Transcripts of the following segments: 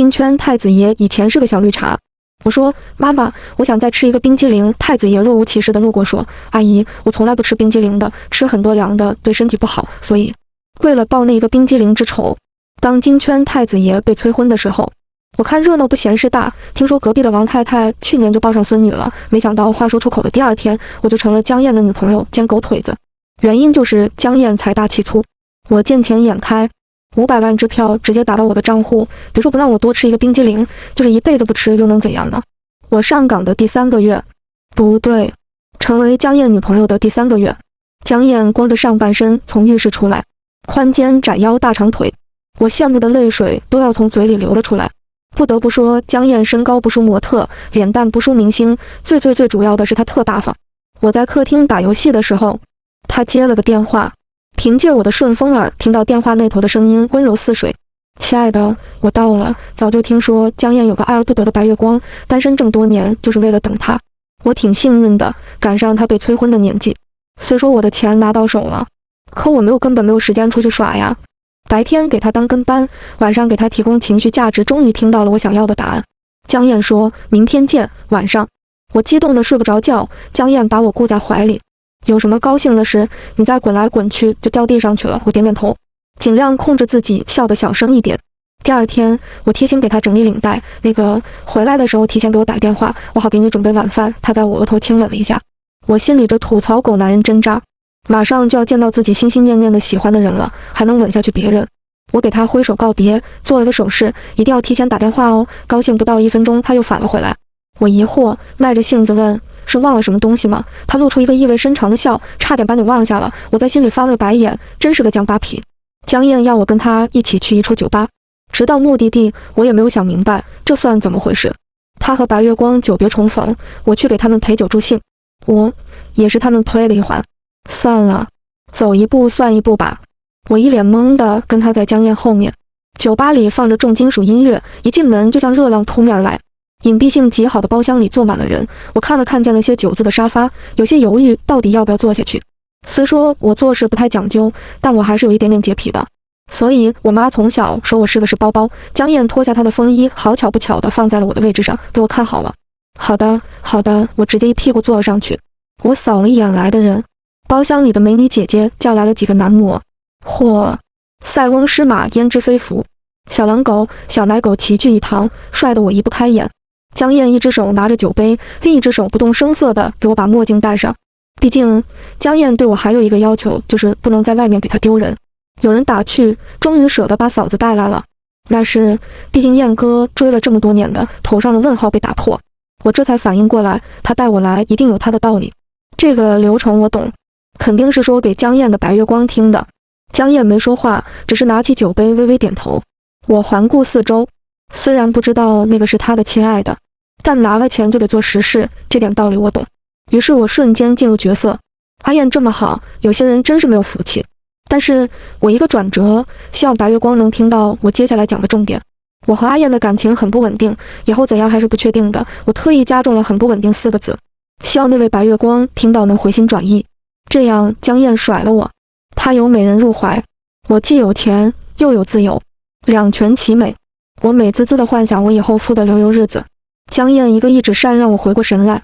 金圈太子爷以前是个小绿茶。我说妈妈，我想再吃一个冰激凌。太子爷若无其事地路过说，阿姨，我从来不吃冰激凌的，吃很多凉的对身体不好，所以为了报那一个冰激凌之仇。当金圈太子爷被催婚的时候，我看热闹不嫌事大，听说隔壁的王太太去年就抱上孙女了，没想到话说出口的第二天，我就成了江燕的女朋友兼狗腿子。原因就是江燕财大气粗，我见钱眼开，500万支票直接打到我的账户，别说不让我多吃一个冰激凌，就是一辈子不吃又能怎样呢？我上岗的第3个月，不对，成为江燕女朋友的第3个月，江燕光着上半身从浴室出来，宽肩窄腰大长腿，我羡慕的泪水都要从嘴里流了出来。不得不说，江燕身高不输模特，脸蛋不输明星，最主要的是她特大方。我在客厅打游戏的时候，她接了个电话，凭借我的顺风耳听到电话那头的声音温柔似水。亲爱的，我到了，早就听说江燕有个爱而不得的白月光，单身这么多年就是为了等他。我挺幸运的，赶上他被催婚的年纪。虽说我的钱拿到手了，可我根本没有时间出去耍呀。白天给他当跟班，晚上给他提供情绪价值，终于听到了我想要的答案。江燕说明天见，晚上。我激动得睡不着觉，江燕把我顾在怀里。有什么高兴的事，你再滚来滚去就掉地上去了。我点点头，尽量控制自己笑得小声一点。第二天，我贴心给他整理领带，回来的时候提前给我打电话，我好给你准备晚饭。他在我额头亲吻了一下，我心里这吐槽狗男人针扎，马上就要见到自己心心念念的喜欢的人了，还能吻下去别人。我给他挥手告别，做了个手势，一定要提前打电话哦。高兴不到1分钟，他又返了回来。我疑惑，耐着性子问，是忘了什么东西吗？他露出一个意味深长的笑，差点把你忘下了。我在心里翻了个白眼，真是个酱扒皮。江燕要我跟他一起去一处酒吧，直到目的地，我也没有想明白这算怎么回事。他和白月光久别重逢，我去给他们陪酒助兴，我也是他们推了一环。算了，走一步算一步吧。我一脸懵的跟他在江燕后面。酒吧里放着重金属音乐，一进门就像热浪扑面而来。隐蔽性极好的包厢里坐满了人，我看见那些9字的沙发，有些犹豫到底要不要坐下去。虽说我做事不太讲究，但我还是有一点点洁癖的，所以我妈从小说我是个包包。江燕脱下她的风衣，好巧不巧的放在了我的位置上，给我看好了。好的，我直接一屁股坐了上去。我扫了一眼来的人，包厢里的美女姐姐叫来了几个男模，嚯，塞翁失马焉知非福，小狼狗、小奶狗齐聚一堂，帅得我移不开眼。江燕一只手拿着酒杯，另一只手不动声色地给我把墨镜戴上。毕竟江燕对我还有一个要求，就是不能在外面给她丢人。有人打趣，终于舍得把嫂子带来了。但是毕竟燕哥追了这么多年的，头上的问号被打破。我这才反应过来，他带我来一定有他的道理。这个流程我懂，肯定是说给江燕的白月光听的。江燕没说话，只是拿起酒杯微微点头。我环顾四周，虽然不知道那个是他的亲爱的，但拿了钱就得做实事，这点道理我懂。于是我瞬间进入角色。阿燕这么好，有些人真是没有福气。但是我一个转折，希望白月光能听到我接下来讲的重点。我和阿燕的感情很不稳定，以后怎样还是不确定的。我特意加重了很不稳定4个字，希望那位白月光听到能回心转意。这样江燕甩了我，她有美人入怀，我既有钱又有自由，两全其美。我美滋滋地幻想我以后富得流油日子。江燕一个一指扇让我回过神来。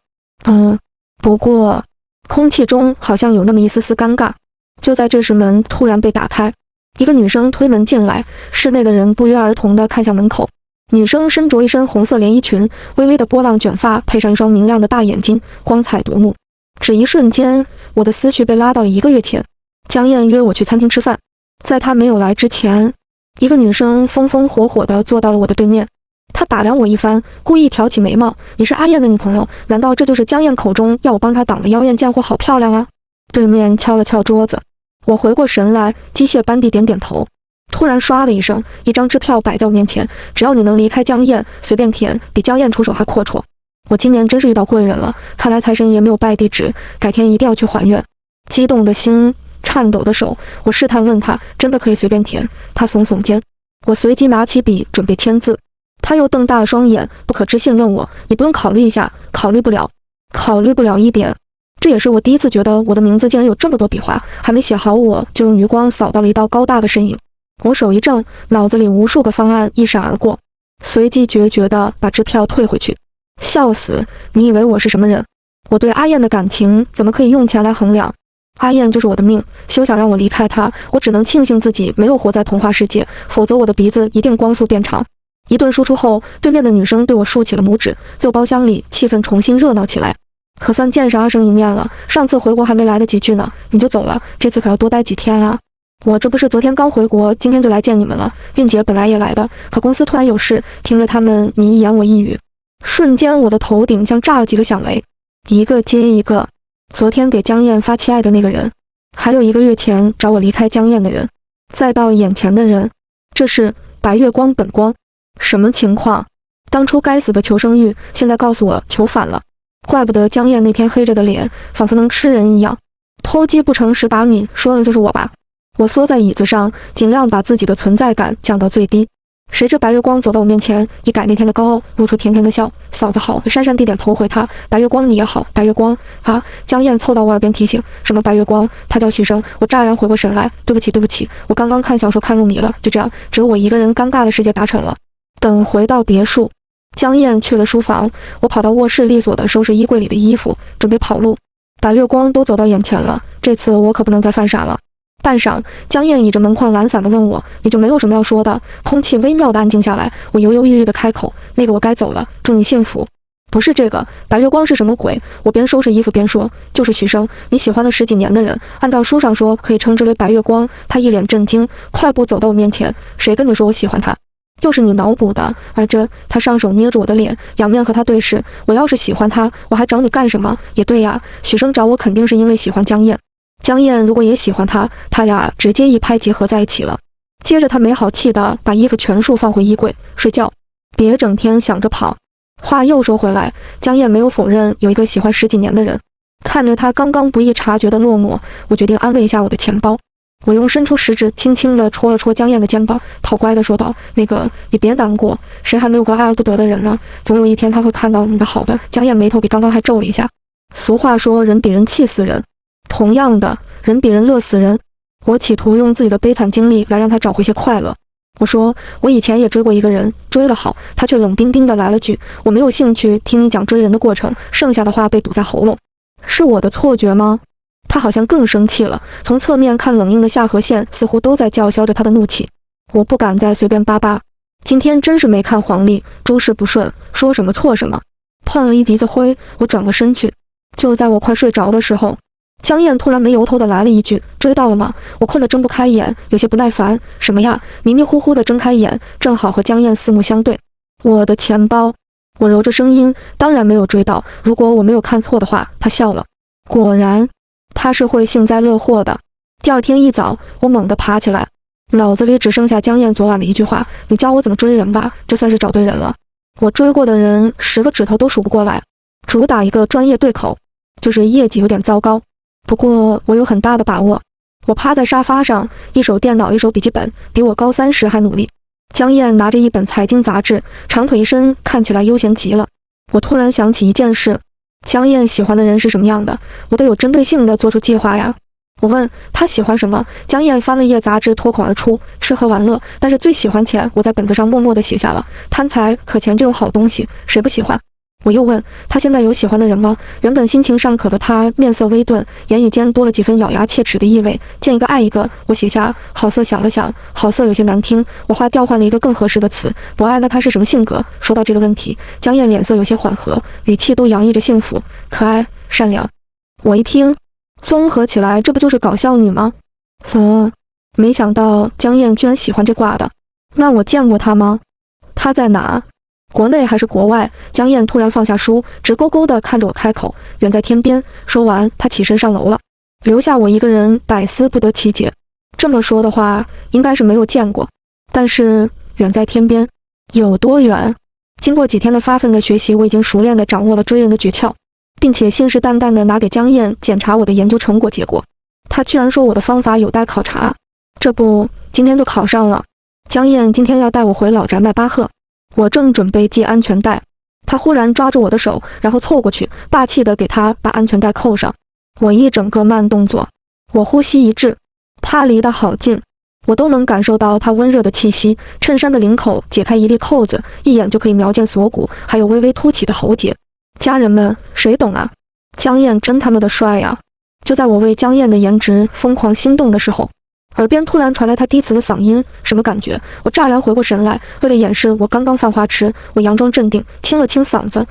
不过空气中好像有那么一丝丝尴尬。就在这时，门突然被打开，一个女生推门进来，室内的人不约而同地看向门口。女生身着一身红色连衣裙，微微的波浪卷发配上一双明亮的大眼睛，光彩夺目。只一瞬间，我的思绪被拉到了1个月前。江燕约我去餐厅吃饭，在她没有来之前，一个女生风风火火地坐到了我的对面。她打量我一番，故意挑起眉毛：“你是阿燕的女朋友？难道这就是江燕口中要我帮她挡的妖艳贱货？好漂亮啊！”对面敲了敲桌子，我回过神来，机械般地点点头。突然唰的一声，一张支票摆在我面前，只要你能离开江燕，随便填，比江燕出手还阔绰。我今年真是遇到贵人了，看来财神爷没有败地址，改天一定要去还愿。激动的心，颤抖的手，我试探问他，真的可以随便填？他耸耸肩。我随即拿起笔准备签字，他又瞪大了双眼，不可置信问我：“你不用考虑一下？”“考虑不了。”“考虑不了一点。”这也是我第一次觉得我的名字竟然有这么多笔画，还没写好我就用余光扫到了一道高大的身影。我手一正，脑子里无数个方案一闪而过。随即决绝地把支票退回去。笑死，你以为我是什么人？我对阿燕的感情怎么可以用钱来衡量？阿燕就是我的命，休想让我离开她。我只能庆幸自己没有活在童话世界，否则我的鼻子一定光速变长。一顿输出后，对面的女生对我竖起了拇指，六包厢里气氛重新热闹起来。可算见上阿生一面了，上次回国还没来得及聚呢，你就走了，这次可要多待几天啊！我这不是昨天刚回国，今天就来见你们了。韵姐本来也来的，可公司突然有事，听着他们你一言我一语，瞬间我的头顶像炸了几个响雷，一个接一个。昨天给江燕发亲爱的那个人，还有1个月前找我离开江燕的人，再到眼前的人，这是白月光本光。什么情况？当初该死的求生欲，现在告诉我求反了。怪不得江燕那天黑着的脸，仿佛能吃人一样。偷鸡不成蚀把米，说的就是我吧？我缩在椅子上，尽量把自己的存在感降到最低。谁知白月光走到我面前，一改那天的高傲，露出甜甜的笑。嫂子好，讪讪地点头回他。白月光你也好，白月光啊！江燕凑到我耳边提醒，什么白月光？他叫许生。我乍然回过神来，对不起对不起，我刚刚看小说看入迷了。就这样，只有我一个人尴尬的世界达成了。等回到别墅，江燕去了书房，我跑到卧室利索地收拾衣柜里的衣服，准备跑路。白月光都走到眼前了，这次我可不能再犯傻了。半晌，江燕倚着门框懒散地问我，你就没有什么要说的？空气微妙地安静下来，我犹犹豫豫地开口，那个我该走了，祝你幸福。不是这个，白月光是什么鬼？我边收拾衣服边说，就是许生，你喜欢了10几年的人，按照书上说可以称之为白月光。他一脸震惊，快步走到我面前，谁跟你说我喜欢他？又是你脑补的。而这，他上手捏住我的脸，仰面和他对视。我要是喜欢他，我还找你干什么？也对呀，许生找我肯定是因为喜欢江燕。江燕如果也喜欢他，他俩直接一拍即合在一起了。接着他没好气地把衣服全数放回衣柜，睡觉，别整天想着跑。话又说回来，江燕没有否认有一个喜欢10几年的人。看着他刚刚不易察觉的落寞，我决定安慰一下我的钱包。我用伸出食指轻轻地戳了戳江燕的肩膀，讨乖地说道，那个你别难过，谁还没有个爱而不得的人呢？总有一天他会看到你的好的。江燕眉头比刚刚还皱了一下。俗话说人比人气死人，同样的，人比人乐死人。我企图用自己的悲惨经历来让他找回些快乐。我说，我以前也追过一个人，追得好，他却冷冰冰地来了句，我没有兴趣听你讲追人的过程，剩下的话被堵在喉咙。是我的错觉吗？他好像更生气了，从侧面看冷硬的下颌线似乎都在叫嚣着他的怒气。我不敢再随便巴巴，今天真是没看黄历，诸事不顺，说什么错什么。碰了一鼻子灰，我转过身去。就在我快睡着的时候，江燕突然没由头的来了一句，追到了吗？我困得睁不开眼，有些不耐烦，什么呀？迷迷糊糊的睁开眼，正好和江燕四目相对。我的钱包。我揉着声音，当然没有追到，如果我没有看错的话。他笑了，果然他是会幸灾乐祸的。第二天一早，我猛地爬起来，脑子里只剩下江燕昨晚的一句话，你教我怎么追人吧，这算是找对人了。我追过的人10个指头都数不过来，主打一个专业对口，就是业绩有点糟糕。不过我有很大的把握。我趴在沙发上，一手电脑一手笔记本，比我高3时还努力。江燕拿着一本财经杂志，长腿一伸，看起来悠闲极了。我突然想起一件事，江燕喜欢的人是什么样的？我得有针对性地做出计划呀。我问她喜欢什么，江燕翻了页杂志，脱口而出，吃喝玩乐，但是最喜欢钱。我在本子上默默地写下了，贪财可钱这种好东西，谁不喜欢？我又问她现在有喜欢的人吗？原本心情尚可的她面色微顿，言语间多了几分咬牙切齿的意味。见一个爱一个。我写下好色，想了想，好色有些难听，我话调换了一个更合适的词，不爱那他是什么性格？说到这个问题，江燕脸色有些缓和，语气都洋溢着幸福，可爱善良。我一听，综合起来，这不就是搞笑女吗？没想到江燕居然喜欢这挂的。那我见过她吗？她在哪？国内还是国外？江燕突然放下书，直勾勾地看着我开口，远在天边。说完，她起身上楼了，留下我一个人百思不得其解。这么说的话，应该是没有见过。但是远在天边，有多远？经过几天的发奋的学习，我已经熟练地掌握了追人的诀窍，并且信誓旦旦地拿给江燕检查我的研究成果结果。她居然说我的方法有待考察，这不，今天就考上了。江燕今天要带我回老宅迈巴赫。我正准备系安全带，他忽然抓住我的手，然后凑过去，霸气地给他把安全带扣上。我一整个慢动作，我呼吸一滞，他离得好近，我都能感受到她温热的气息。衬衫的领口解开一粒扣子，一眼就可以瞄见锁骨，还有微微凸起的喉结。家人们，谁懂啊？江燕真他妈的帅呀！就在我为江燕的颜值疯狂心动的时候，耳边突然传来她低磁的嗓音，什么感觉？我乍然回过神来，为了掩饰我刚刚犯花痴，我佯装镇定，清了清嗓子。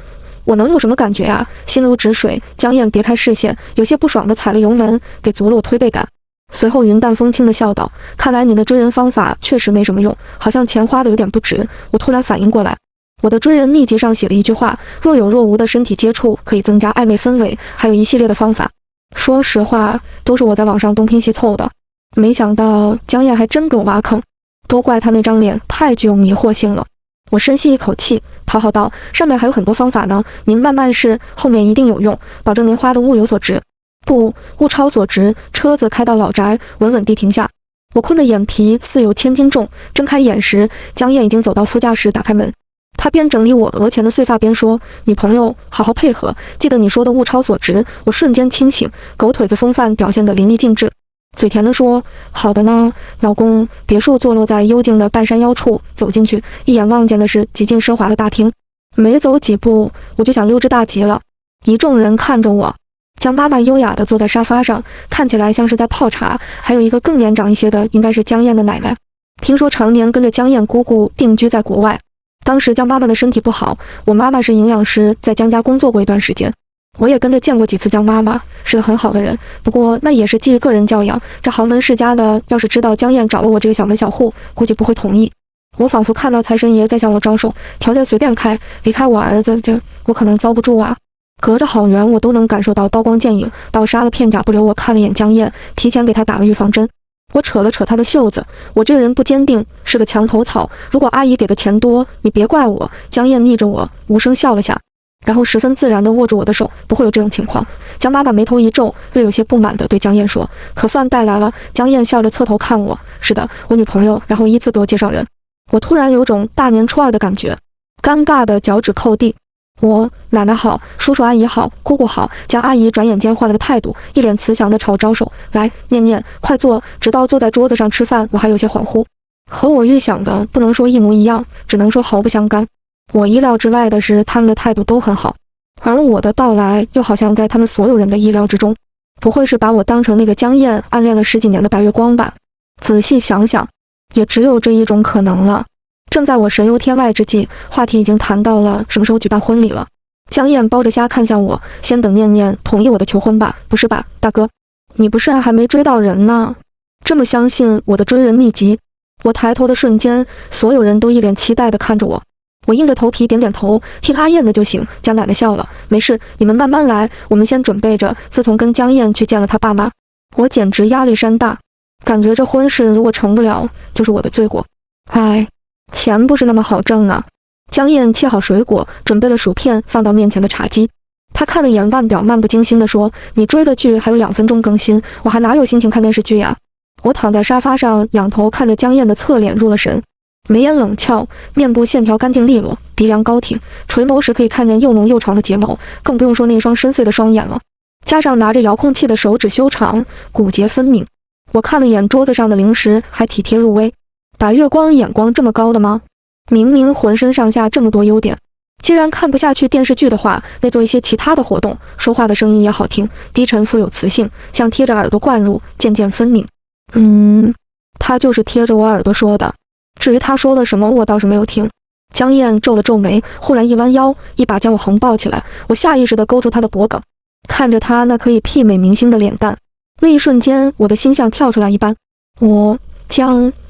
我能有什么感觉啊？心如止水。江燕别开视线，有些不爽地踩了油门，给足了我推背感。随后云淡风轻地笑道：“看来你的追人方法确实没什么用，好像钱花的有点不值。”我突然反应过来，我的追人秘籍上写了一句话：若有若无的身体接触可以增加暧昧氛围，还有一系列的方法。说实话，都是我在网上东拼西凑的。没想到江燕还真给我挖坑，都怪她那张脸太具有迷惑性了。我深吸一口气，讨好道：“上面还有很多方法呢，您慢慢试，后面一定有用，保证您花的物有所值。”不，物超所值。车子开到老宅，稳稳地停下。我困得眼皮似有千斤重，睁开眼时，江燕已经走到副驾驶，打开门。她边整理我额前的碎发边说：“女朋友，好好配合，记得你说的物超所值。”我瞬间清醒，狗腿子风范表现得淋漓尽致，嘴甜地说：“好的呢，老公。”别墅坐落在幽静的半山腰处，走进去，一眼望见的是极尽奢华的大厅。没走几步，我就想溜之大吉了。一众人看着我。江妈妈优雅地坐在沙发上，看起来像是在泡茶，还有一个更年长一些的，应该是江燕的奶奶。听说常年跟着江燕姑姑定居在国外。当时江妈妈的身体不好，我妈妈是营养师，在江家工作过一段时间。我也跟着见过几次江妈妈，是个很好的人。不过那也是基于个人教养，这豪门世家的要是知道江燕找了我这个小门小户，估计不会同意。我仿佛看到财神爷在向我招手，条件随便开，离开我儿子，这我可能遭不住啊。隔着好远，我都能感受到刀光剑影。刀杀了片甲不留，我看了眼江燕，提前给她打了预防针。我扯了扯她的袖子，我这个人不坚定，是个墙头草。如果阿姨给的钱多，你别怪我。江燕逆着我，无声笑了下，然后十分自然地握住我的手。不会有这种情况。江妈妈眉头一皱，略有些不满地对江燕说：“可算带来了。”江燕笑着侧头看我：“是的，我女朋友。”然后依次给我介绍人。我突然有种大年初二的感觉，尴尬的脚趾抠地。我奶奶好，叔叔阿姨好，姑姑好。江阿姨转眼间换了个态度，一脸慈祥地朝我招手：“来，念念，快坐。”直到坐在桌子上吃饭，我还有些恍惚。和我预想的不能说一模一样，只能说毫不相干。我意料之外的是，他们的态度都很好，而我的到来又好像在他们所有人的意料之中。不会是把我当成那个江燕暗恋了10几年的白月光吧？仔细想想，也只有这一种可能了。正在我神游天外之际，话题已经谈到了什么时候举办婚礼了。江燕包着虾看向我：“先等念念同意我的求婚吧。”“不是吧，大哥，你不是还没追到人呢？这么相信我的追人秘籍？”我抬头的瞬间，所有人都一脸期待地看着我。我硬着头皮点点头：“听阿燕的就行。”江奶奶笑了：“没事，你们慢慢来，我们先准备着。”自从跟江燕去见了她爸妈，我简直压力山大，感觉这婚事如果成不了，就是我的罪过。唉，钱不是那么好挣啊。江燕切好水果，准备了薯片放到面前的茶几。她看了眼腕表，漫不经心地说：“你追的剧还有2分钟更新，我还哪有心情看电视剧呀？”我躺在沙发上，仰头看着江燕的侧脸，入了神。眉眼冷峭，面部线条干净利落，鼻梁高挺，垂眸时可以看见又浓又长的睫毛，更不用说那双深邃的双眼了。加上拿着遥控器的手指修长，骨节分明。我看了眼桌子上的零食，还体贴入微。白月光眼光这么高的吗？明明浑身上下这么多优点，既然看不下去电视剧的话，那做一些其他的活动。说话的声音也好听，低沉富有磁性，像贴着耳朵灌入，渐渐分明。他就是贴着我耳朵说的。至于他说了什么，我倒是没有听。江燕皱了皱眉，忽然一弯腰，一把将我横抱起来。我下意识地勾住他的脖颈，看着他那可以媲美明星的脸蛋，那一瞬间，我的心像跳出来一般。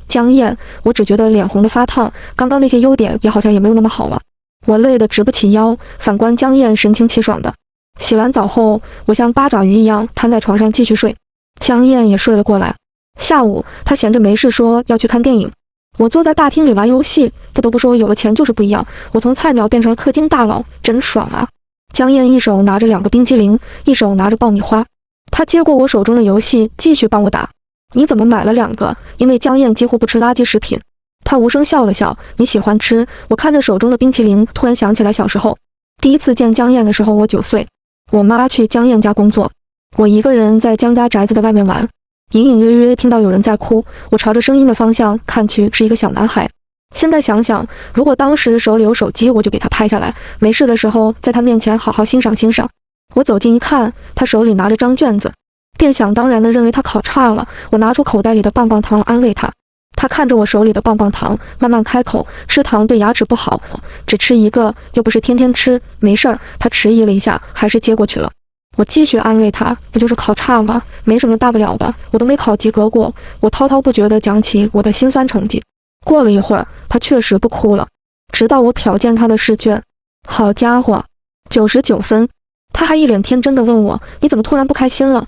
江燕，我只觉得脸红得发烫，刚刚那些优点也好像也没有那么好了。我累得直不起腰，反观江燕神清气爽的。洗完澡后，我像八爪鱼一样瘫在床上继续睡。江燕也睡了过来。下午，她闲着没事说要去看电影。我坐在大厅里玩游戏，不得不说有了钱就是不一样。我从菜鸟变成了氪金大佬，真爽啊！江燕一手拿着2个冰激凌，一手拿着爆米花。她接过我手中的游戏，继续帮我打。你怎么买了2个？因为江燕几乎不吃垃圾食品。她无声笑了笑，你喜欢吃。我看着手中的冰淇淋，突然想起来小时候，第一次见江燕的时候，我9岁，我妈去江燕家工作，我一个人在江家宅子的外面玩。隐隐约约听到有人在哭，我朝着声音的方向看去，是一个小男孩。现在想想，如果当时手里有手机，我就给他拍下来，没事的时候在他面前好好欣赏欣赏。我走近一看，他手里拿着张卷子，便想当然地认为他考差了。我拿出口袋里的棒棒糖安慰他，他看着我手里的棒棒糖，慢慢开口：“吃糖对牙齿不好，只吃一个又不是天天吃，没事儿。”他迟疑了一下，还是接过去了。我继续安慰他：“不就是考差吗？没什么大不了的，我都没考及格过。”我滔滔不绝地讲起我的辛酸成绩。过了一会儿，他确实不哭了，直到我瞟见他的试卷，好家伙，99分！他还一脸天真地问我：“你怎么突然不开心了？”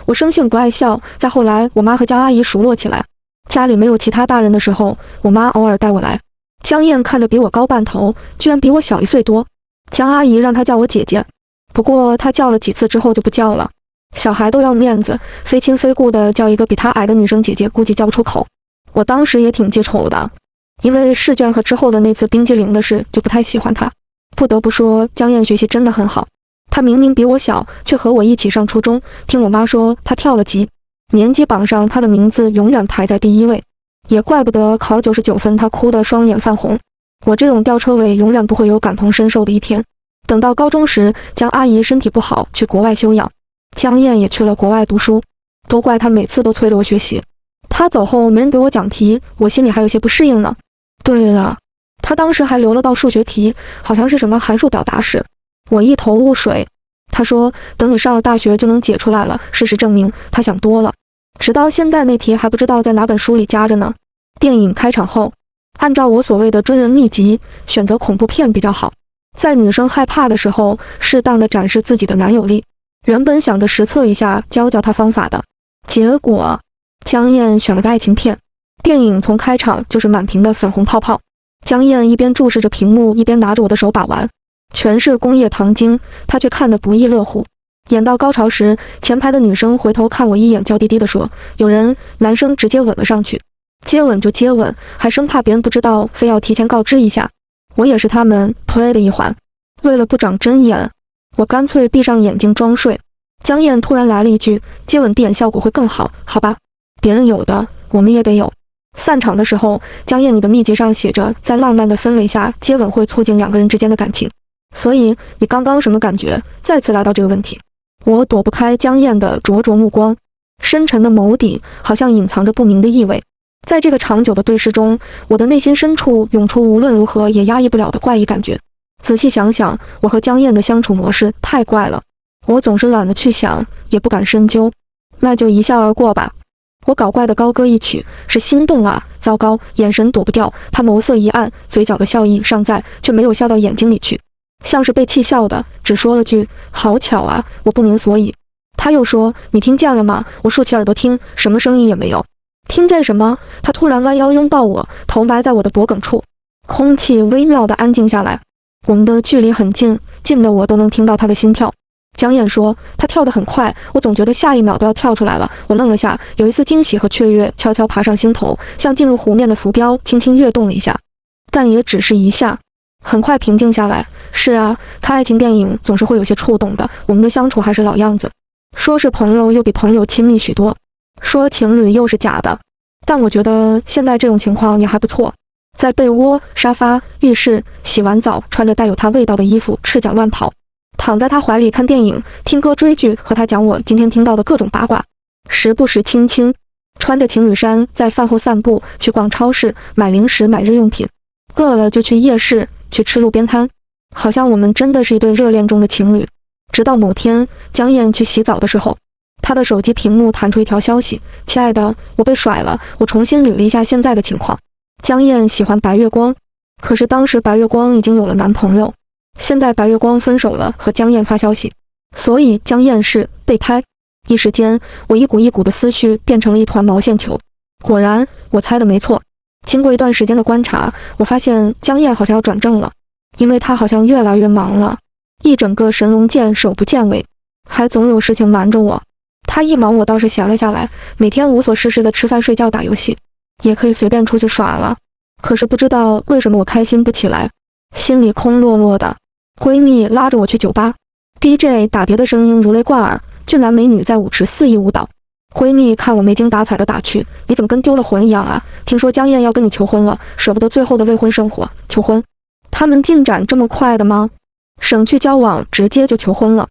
我生性不爱笑。再后来，我妈和江阿姨熟络起来，家里没有其他大人的时候，我妈偶尔带我来。江燕看着比我高半头，居然比我小1岁多。江阿姨让她叫我姐姐，不过她叫了几次之后就不叫了。小孩都要面子，非亲非故的叫一个比她矮的女生姐姐，估计叫不出口。我当时也挺记仇的，因为试卷和之后的那次冰激凌的事，就不太喜欢她。不得不说，江燕学习真的很好。她明明比我小，却和我一起上初中。听我妈说，她跳了级，年级榜上她的名字永远排在第1位。也怪不得考99分，她哭得双眼泛红。我这种吊车尾永远不会有感同身受的一天。等到高中时，江阿姨身体不好，去国外休养，江燕也去了国外读书。都怪她每次都催着我学习。她走后没人给我讲题，我心里还有些不适应呢。对了，她当时还留了道数学题，好像是什么函数表达式。我一头雾水。她说等你上了大学就能解出来了。事实证明她想多了，直到现在那题还不知道在哪本书里夹着呢。电影开场后，按照我所谓的追人秘籍，选择恐怖片比较好，在女生害怕的时候适当的展示自己的男友力。原本想着实测一下教她方法的，结果江燕选了个爱情片。电影从开场就是满屏的粉红泡泡，江燕一边注视着屏幕，一边拿着我的手把玩，全是工业糖精，她却看得不亦乐乎。演到高潮时，前排的女生回头看我一眼，娇滴滴地说：“有人。”男生直接吻了上去。接吻就接吻，还生怕别人不知道，非要提前告知一下。我也是他们 play 的一环。为了不长针眼，我干脆闭上眼睛装睡。江燕突然来了一句：“接吻闭眼效果会更好，好吧？别人有的，我们也得有。”散场的时候，江燕你的秘籍上写着，在浪漫的氛围下，接吻会促进2个人之间的感情。所以你刚刚什么感觉？再次来到这个问题。我躲不开江燕的灼灼目光，深沉的眸底好像隐藏着不明的意味。在这个长久的对视中，我的内心深处涌出无论如何也压抑不了的怪异感觉。仔细想想，我和江燕的相处模式太怪了，我总是懒得去想，也不敢深究，那就一笑而过吧。我搞怪的高歌一曲，是心动啊！糟糕，眼神躲不掉，他眸色一暗，嘴角的笑意尚在，却没有笑到眼睛里去，像是被气笑的，只说了句：“好巧啊！”我不明所以。他又说：“你听见了吗？”我竖起耳朵听，什么声音也没有。听见什么？他突然弯腰拥抱我，头埋在我的脖颈处，空气微妙地安静下来。我们的距离很近，近的我都能听到他的心跳。江燕说他跳得很快，我总觉得下一秒都要跳出来了。我愣了下，有一丝惊喜和雀跃悄悄爬上心头，像进入湖面的浮标，轻轻跃动了一下，但也只是一下，很快平静下来。是啊，看爱情电影总是会有些触动的，我们的相处还是老样子，说是朋友又比朋友亲密许多，说情侣又是假的，但我觉得现在这种情况也还不错。在被窝、沙发、浴室洗完澡，穿着带有他味道的衣服，赤脚乱跑，躺在他怀里看电影、听歌、追剧，和他讲我今天听到的各种八卦，时不时亲亲。穿着情侣衫在饭后散步，去逛超市买零食、买日用品，饿了就去夜市，去吃路边摊，好像我们真的是一对热恋中的情侣。直到某天，江燕去洗澡的时候，她的手机屏幕弹出一条消息：“亲爱的，我被甩了。”我重新捋了一下现在的情况。江燕喜欢白月光，可是当时白月光已经有了男朋友，现在白月光分手了，和江燕发消息，所以江燕是备胎。一时间，我一股一股的思绪变成了一团毛线球。果然，我猜的没错。经过一段时间的观察，我发现江燕好像要转正了，因为她好像越来越忙了，一整个神龙见首不见尾，还总有事情瞒着我。她一忙，我倒是闲了下来，每天无所事事的吃饭睡觉打游戏，也可以随便出去耍了。可是不知道为什么我开心不起来，心里空落落的。闺蜜拉着我去酒吧，DJ 打碟的声音如雷贯耳，俊男美女在舞池肆意舞蹈，闺蜜看我没精打采的打趣，你怎么跟丢了魂一样啊？听说江燕要跟你求婚了，舍不得最后的未婚生活，求婚？他们进展这么快的吗？省去交往，直接就求婚了？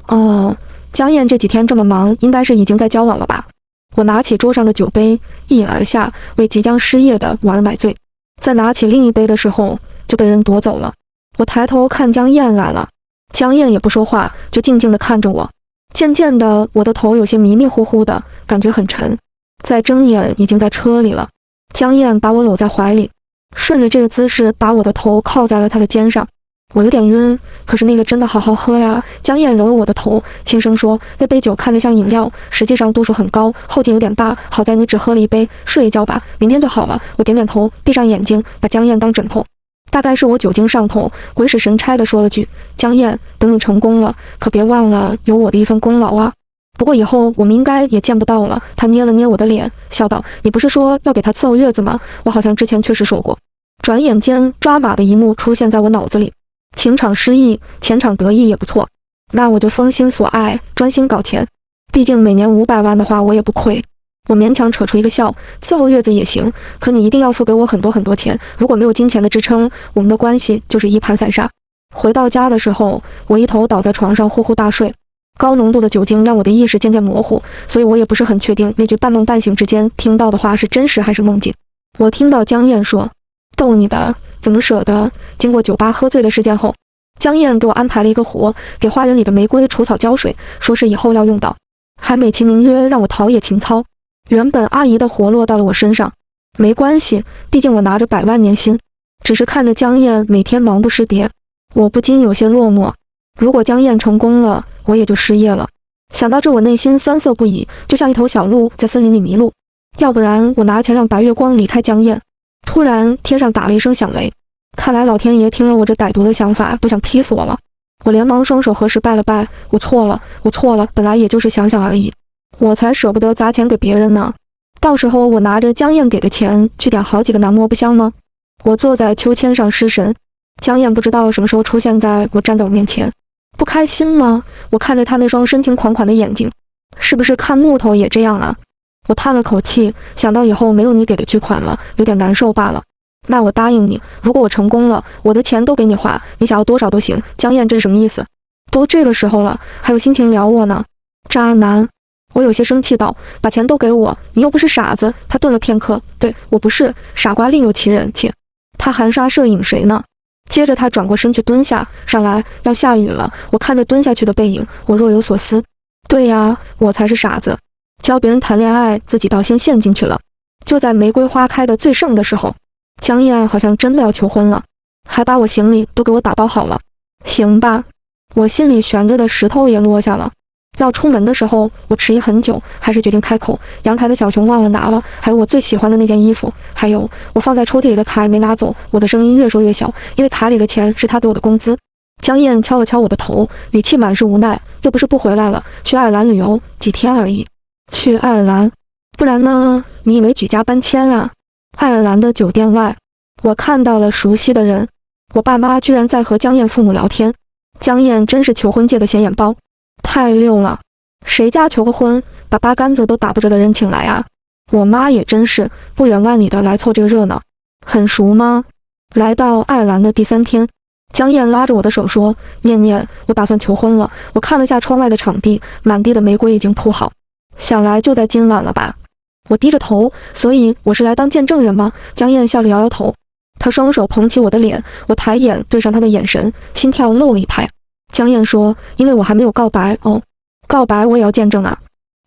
哦，江燕这几天这么忙，应该是已经在交往了吧？我拿起桌上的酒杯，一饮而下，为即将失业的婉儿买醉。再拿起另一杯的时候，就被人夺走了。我抬头看江燕来了，江燕也不说话，就静静地看着我。渐渐的，我的头有些迷迷糊糊的，感觉很沉。再睁眼，已经在车里了。江燕把我搂在怀里，顺着这个姿势，把我的头靠在了她的肩上。我有点晕，可是那个真的好好喝呀。江燕揉了我的头，轻声说：“那杯酒看着像饮料，实际上度数很高，后劲有点大。好在你只喝了一杯，睡一觉吧，明天就好了。”我点点头，闭上眼睛，把江燕当枕头。大概是我酒精上头，鬼使神差地说了句：“江燕，等你成功了，可别忘了有我的一份功劳啊。不过以后我们应该也见不到了。”他捏了捏我的脸，笑道：“你不是说要给他伺候月子吗？我好像之前确实说过。”转眼间，抓马的一幕出现在我脑子里。情场失意，钱场得意也不错。那我就封心所爱，专心搞钱。毕竟每年500万的话，我也不亏。我勉强扯出一个笑，伺候月子也行，可你一定要付给我很多很多钱。如果没有金钱的支撑，我们的关系就是一盘散沙。回到家的时候，我一头倒在床上呼呼大睡。高浓度的酒精让我的意识渐渐模糊，所以我也不是很确定那句半梦半醒之间听到的话是真实还是梦境。我听到江燕说：“逗你的，怎么舍得？”经过酒吧喝醉的事件后，江燕给我安排了一个活，给花园里的玫瑰除草浇水，说是以后要用到，还美其名曰让我陶冶情操。原本阿姨的活落到了我身上，没关系，毕竟我拿着100万年薪。只是看着江燕每天忙不失迭，我不禁有些落寞。如果江燕成功了，我也就失业了。想到这，我内心酸涩不已，就像一头小鹿在森林里迷路。要不然我拿钱让白月光离开江燕。突然天上打了一声响雷，看来老天爷听了我这歹毒的想法，不想劈死我了。我连忙双手合十拜了拜，我错了，本来也就是想想而已，我才舍不得砸钱给别人呢。到时候我拿着江燕给的钱去点好几个男模，不香吗？我坐在秋千上失神，江燕不知道什么时候出现在我站在我面前。不开心吗？我看着她那双深情款款的眼睛，是不是看木头也这样啊？我叹了口气，想到以后没有你给的巨款了，有点难受罢了。那我答应你，如果我成功了，我的钱都给你花，你想要多少都行。江燕，这是什么意思？都这个时候了，还有心情撩我呢？渣男！我有些生气道：“把钱都给我，你又不是傻子。”他顿了片刻，对，我不是傻瓜，另有其人。且他含沙射影谁呢？接着他转过身去蹲下，上来，要下雨了。我看着蹲下去的背影，我若有所思。对呀，我才是傻子，教别人谈恋爱，自己倒先陷进去了。就在玫瑰花开的最盛的时候，江燕好像真的要求婚了，还把我行李都给我打包好了。行吧，我心里悬着的石头也落下了。要出门的时候，我迟疑很久，还是决定开口。阳台的小熊忘了拿了，还有我最喜欢的那件衣服，还有我放在抽屉里的卡也没拿走。我的声音越说越小，因为卡里的钱是他给我的工资。江燕敲了敲我的头，语气满是无奈，又不是不回来了，去爱尔兰旅游几天而已。去爱尔兰？不然呢？你以为举家搬迁啊？爱尔兰的酒店外，我看到了熟悉的人，我爸妈居然在和江燕父母聊天。江燕真是求婚界的显眼包，太溜了！谁家求个婚，把八竿子都打不着的人请来啊？我妈也真是不远万里的来凑这个热闹。很熟吗？来到爱尔兰的第3天，江燕拉着我的手说：“念念，我打算求婚了。”我看了下窗外的场地，满地的玫瑰已经铺好，想来就在今晚了吧。我低着头，所以我是来当见证人吗？江燕笑着摇摇头，她双手捧起我的脸，我抬眼对上她的眼神，心跳漏了一拍。江燕说：“因为我还没有告白。”哦，告白我也要见证啊！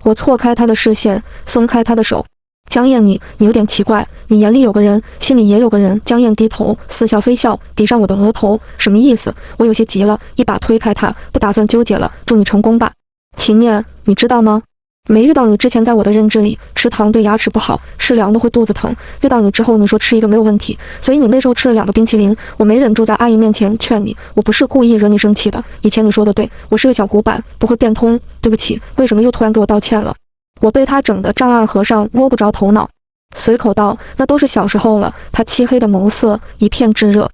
我错开她的视线，松开她的手。江燕，你有点奇怪，你眼里有个人，心里也有个人。江燕低头，似笑非笑，抵上我的额头，什么意思？我有些急了，一把推开她，不打算纠结了。祝你成功吧，秦念，你知道吗？没遇到你之前，在我的认知里，吃糖对牙齿不好，吃凉的会肚子疼。遇到你之后，你说吃一个没有问题，所以你那时候吃了2个冰淇淋。我没忍住在阿姨面前劝你，我不是故意惹你生气的。以前你说的对，我是个小古板，不会变通。对不起，为什么又突然给我道歉了？我被他整得丈二和尚摸不着头脑，随口道：“那都是小时候了。”他漆黑的眸色一片炙热。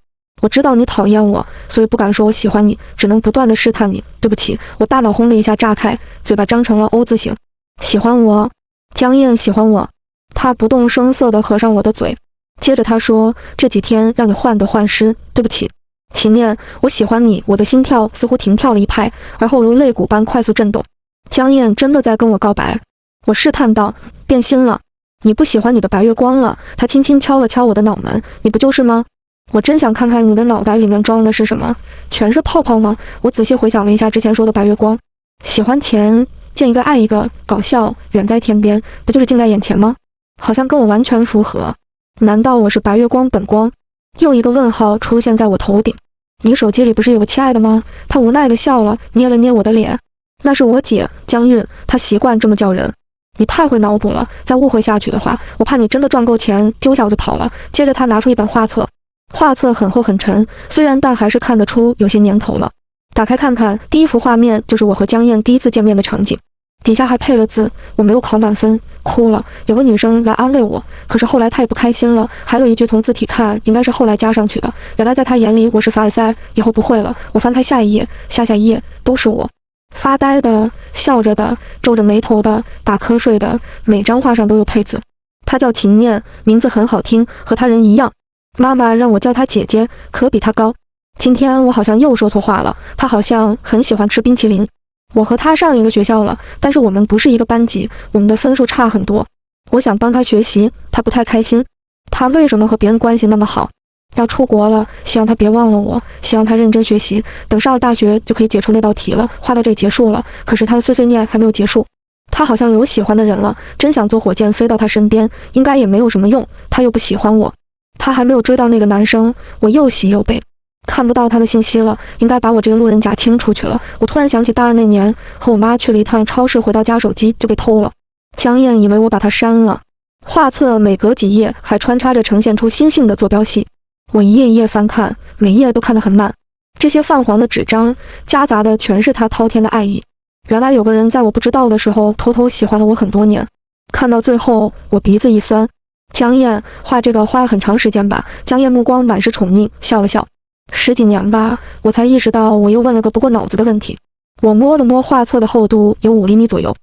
我知道你讨厌我，所以不敢说我喜欢你，只能不断的试探你。对不起，我大脑轰的一下炸开，嘴巴张成了 O 字形。喜欢我？江燕喜欢我。他不动声色地合上我的嘴，接着他说：“这几天让你患得患失，对不起。”秦念，我喜欢你。我的心跳似乎停跳了一拍，而后如肋骨般快速震动。江燕真的在跟我告白？我试探道：“变心了？你不喜欢你的白月光了？”他轻轻敲了敲我的脑门：“你不就是吗？”我真想看看你的脑袋里面装的是什么，全是泡泡吗？我仔细回想了一下之前说的白月光，喜欢前见一个爱一个，搞笑，远在天边，不就是近在眼前吗？好像跟我完全符合。难道我是白月光本光？又一个问号出现在我头顶。你手机里不是有个亲爱的吗？他无奈地笑了，捏了捏我的脸。那是我姐江韵，她习惯这么叫人。你太会脑补了，再误会下去的话，我怕你真的赚够钱丢下我就跑了。接着他拿出一本画册，画册很厚很沉，虽然但还是看得出有些年头了。打开看看，第一幅画面就是我和江燕第一次见面的场景。底下还配了字，我没有考满分，哭了。有个女生来安慰我，可是后来她也不开心了。还有一句从字体看，应该是后来加上去的。原来在她眼里我是凡尔赛，以后不会了。我翻开下一页，下一页都是我，发呆的、笑着的、皱着眉头的、打瞌睡的，每张画上都有配字。她叫秦念，名字很好听，和她人一样。妈妈让我叫她姐姐，可比她高。今天我好像又说错话了，她好像很喜欢吃冰淇淋。我和他上一个学校了，但是我们不是一个班级，我们的分数差很多。我想帮他学习，他不太开心。他为什么和别人关系那么好？要出国了，希望他别忘了我，希望他认真学习，等上了大学就可以解出那道题了。画到这里结束了，可是他的碎碎念还没有结束。他好像有喜欢的人了，真想坐火箭飞到他身边，应该也没有什么用，他又不喜欢我。他还没有追到那个男生，我又喜又悲。看不到他的信息了，应该把我这个路人甲清出去了。我突然想起大二那年和我妈去了一趟超市，回到家手机就被偷了。江燕以为我把它删了。画册每隔几页还穿插着呈现出星星的坐标系，我一页一页翻看，每页都看得很慢。这些泛黄的纸张夹杂的全是他滔天的爱意。原来有个人在我不知道的时候偷偷喜欢了我很多年。看到最后我鼻子一酸。江燕画这个花了很长时间吧？江燕目光满是宠溺，笑了笑。10几年吧，我才意识到我又问了个不过脑子的问题。我摸了摸画册的厚度，有5厘米左右。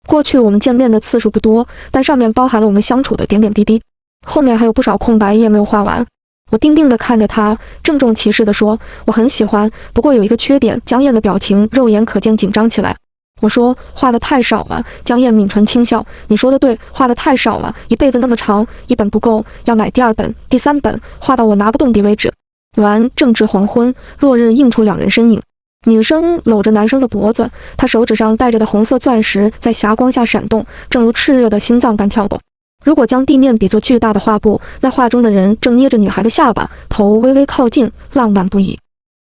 过去我们见面的次数不多，但上面包含了我们相处的点点滴滴。后面还有不少空白页没有画完。我定定地看着他，郑重其事地说：“我很喜欢，不过有一个缺点。”江燕的表情肉眼可见紧张起来。我说：“画得太少了。”江燕抿唇轻笑：“你说的对，画得太少了，一辈子那么长，一本不够，要买第2本、第3本，画到我拿不动笔为止。”完，正值黄昏，落日映出2人身影。女生搂着男生的脖子，他手指上戴着的红色钻石在霞光下闪动，正如炽热的心脏般跳动。如果将地面比作巨大的画布，那画中的人正捏着女孩的下巴，头微微靠近，浪漫不已。